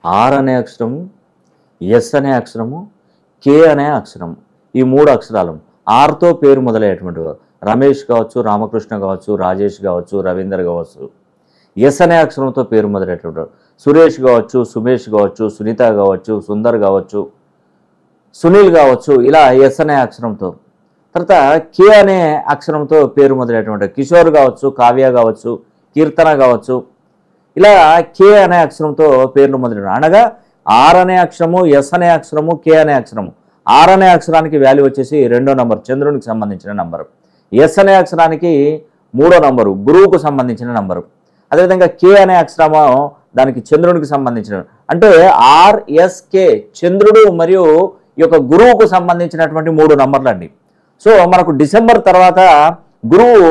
Are అనే అక్షరము, yes అనే అక్షరము, కే అనే అక్షరము. ఈ 3 అక్షరాలు ఆర్తో పేరు మొదలయ్యేటువంటి వారు రమేష్ కావచ్చు, రామకృష్ణ కావచ్చు, రాజేష్ కావచ్చు, రవీందర్ కావచ్చు. ఎస్ అనే అక్షరంతో పేరు మొదలయ్యేటువంటి వారు సురేష్ కావచ్చు, సుమేష్ కావచ్చు, సునీత కావచ్చు, సుందర్ కావచ్చు, సునీల్ కావచ్చు. ఇలా ఎస్ అనే అక్షరంతో. తర్వాత కే అనే అక్షరంతో పేరు మొదలయ్యేటువంటి కిషోర్ కావచ్చు, కావ్య కావచ్చు, కీర్తన కావచ్చు. ఇలా కే అనే అక్షరంతో పేర్లు మొదలైన అనగా ఆర్ అనే అక్షరము, ఎస్ అనే అక్షరము, కే అనే అక్షరము. ఆర్ అనే అక్షరానికి వాల్యూ వచ్చేసి 2వ నంబర్, చంద్రునికి సంబంధించిన నంబరు. ఎస్ అనే అక్షరానికి 3వ నంబరు, గురువుకు సంబంధించిన నంబరు. అదేవిధంగా కే అనే అక్షరము దానికి చంద్రునికి సంబంధించిన, అంటే ఆర్ఎస్కే చంద్రుడు మరియు ఈ యొక్క గురువుకు సంబంధించినటువంటి 3 నంబర్లు అండి. సో మనకు డిసెంబర్ తర్వాత గురువు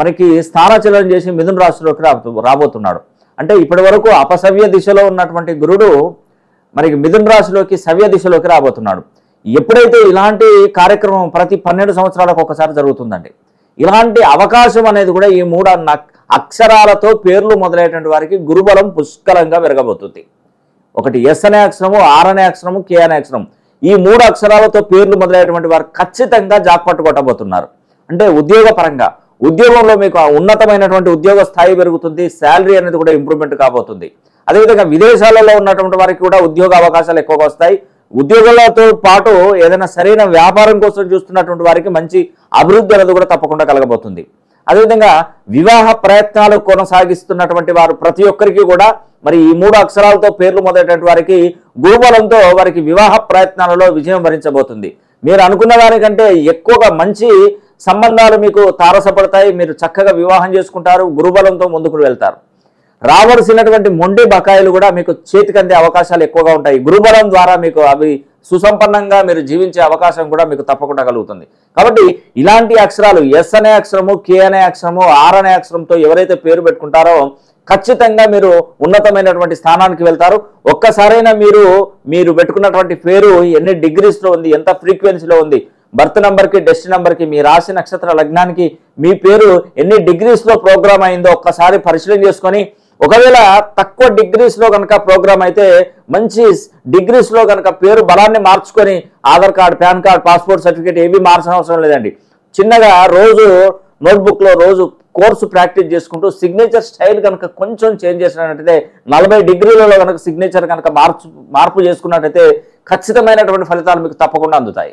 మనకి స్థానచలనం చేసి మిథున రాశిలోకి రాబోతున్నాడు. అంటే ఇప్పటి వరకు అపసవ్య దిశలో ఉన్నటువంటి గురుడు మనకి మిథున రాశిలోకి సవ్య దిశలోకి రాబోతున్నాడు. ఎప్పుడైతే ఇలాంటి కార్యక్రమం ప్రతి 12 సంవత్సరాలకు ఒకసారి జరుగుతుందండి. ఇలాంటి అవకాశం అనేది కూడా ఈ 3 అక్షరాలతో పేర్లు మొదలయ్యేటువంటి వారికి గురుబలం పుష్కలంగా పెరగబోతుంది. ఒకటి ఎస్ అనే అక్షరము, ఆర్ అనే అక్షరము, కే అనే అక్షరం. ఈ 3 అక్షరాలతో పేర్లు మొదలయ్యేటువంటి వారు ఖచ్చితంగా జాక్పాట్ కొట్టబోతున్నారు. అంటే ఉద్యోగ పరంగా ఉద్యోగంలో మీకు ఉన్నతమైనటువంటి ఉద్యోగ స్థాయి పెరుగుతుంది, శాలరీ అనేది కూడా ఇంప్రూవ్మెంట్ కాబోతుంది. అదేవిధంగా విదేశాలలో ఉన్నటువంటి వారికి కూడా ఉద్యోగ అవకాశాలు ఎక్కువగా వస్తాయి. ఉద్యోగాలతో పాటు ఏదైనా సరైన వ్యాపారం కోసం చూస్తున్నటువంటి వారికి మంచి అభివృద్ధి అనేది కూడా తప్పకుండా కలగబోతుంది. అదేవిధంగా వివాహ ప్రయత్నాలు కొనసాగిస్తున్నటువంటి వారు ప్రతి ఒక్కరికి కూడా మరి ఈ 3 అక్షరాలతో పేర్లు మొదలైనటువంటి వారికి గురుబలంతో వారికి వివాహ ప్రయత్నాలలో విజయం వరించబోతుంది. మీరు అనుకున్న దానికంటే ఎక్కువగా మంచి సంబంధాలు మీకు తారసపడతాయి. మీరు చక్కగా వివాహం చేసుకుంటారు, గురుబలంతో ముందుకు వెళ్తారు. రావాల్సినటువంటి మొండి బకాయిలు కూడా మీకు చేతికి అందే అవకాశాలు ఎక్కువగా ఉంటాయి. గురుబలం ద్వారా మీకు అవి సుసంపన్నంగా మీరు జీవించే అవకాశం కూడా మీకు తప్పకుండా కలుగుతుంది. కాబట్టి ఇలాంటి అక్షరాలు ఎస్ అనే అక్షరము, కే అనే అక్షరము, ఆర్ అనే అక్షరంతో ఎవరైతే పేరు పెట్టుకుంటారో ఖచ్చితంగా మీరు ఉన్నతమైనటువంటి స్థానానికి వెళ్తారు. ఒక్కసారైనా మీరు పెట్టుకున్నటువంటి పేరు ఎన్ని డిగ్రీస్లో ఉంది, ఎంత ఫ్రీక్వెన్సీలో ఉంది, బర్త్ నెంబర్కి, డెస్టినీ నెంబర్కి, మీ రాశి నక్షత్ర లగ్నానికి మీ పేరు ఎన్ని డిగ్రీస్లో ప్రోగ్రామ్ అయిందో ఒక్కసారి పరిశీలన చేసుకొని, ఒకవేళ తక్కువ డిగ్రీస్లో కనుక ప్రోగ్రామ్ అయితే మంచి డిగ్రీస్లో కనుక పేరు బలాన్ని మార్చుకొని Aadhaar card, pan card, passport certificate ఏవి మార్చిన అవసరం లేదండి. చిన్నగా రోజు నోట్బుక్లో రోజు కోర్సు ప్రాక్టీస్ చేసుకుంటూ సిగ్నేచర్ స్టైల్ కనుక కొంచెం చేంజ్ చేసినట్టయితే 40 డిగ్రీలలో కనుక సిగ్నేచర్ కనుక మార్పు చేసుకున్నట్టయితే ఖచ్చితమైనటువంటి ఫలితాలు మీకు తప్పకుండా అందుతాయి.